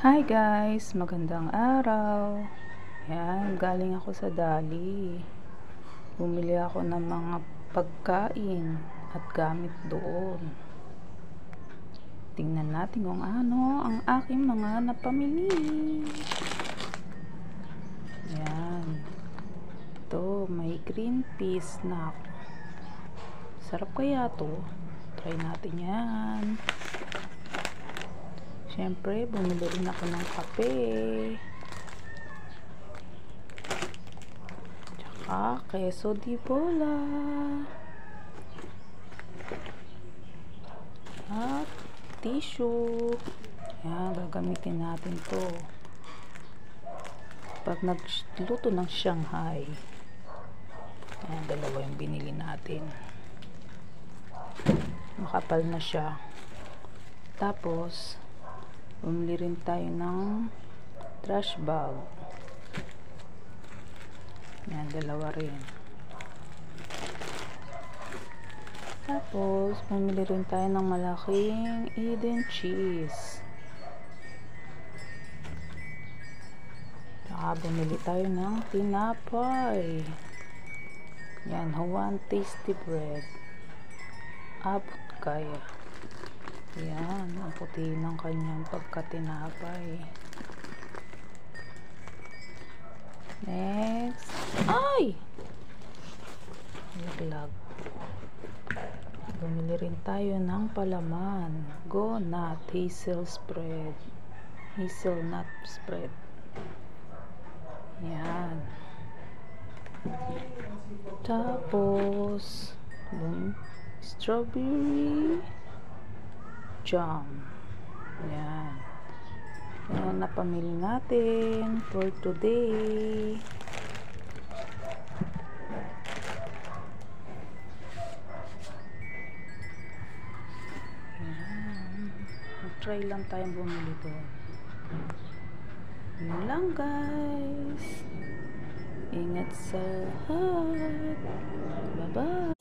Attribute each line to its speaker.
Speaker 1: Hi guys, magandang araw. Yan, galing ako sa Dali. Bumili ako ng mga pagkain at gamit doon. Tingnan natin kung ano ang aking mga napamili. Yan. Ito, may green peas snack. Sarap kaya to? Try natin yan. Siyempre, bumili rin ako ng kape. Tsaka, queso di bola. At tissue. Yan, gagamitin natin to pag nagluto ng Shanghai. Yan, dalawa yung binili natin. Makapal na siya. Tapos, bumili rin tayo ng trash bag. Yan, dalawa rin. Tapos, bumili rin tayo ng malaking Eden cheese. Tsaka, bumili tayo ng tinapay. Yan, One Tasty Bread. Abot kaya. Yan, ang puti ng kanyang pagkatinapay. Next. Ay! Laglag. Bumili rin tayo ng palaman. Go Nut Hazelnut spread. Yan. Tapos, strawberry jam. Yan. Yan, napamili natin for today. Yan. Try lang tayong bumili doon. Yun lang guys. Ingat sa lahat. Bye-bye.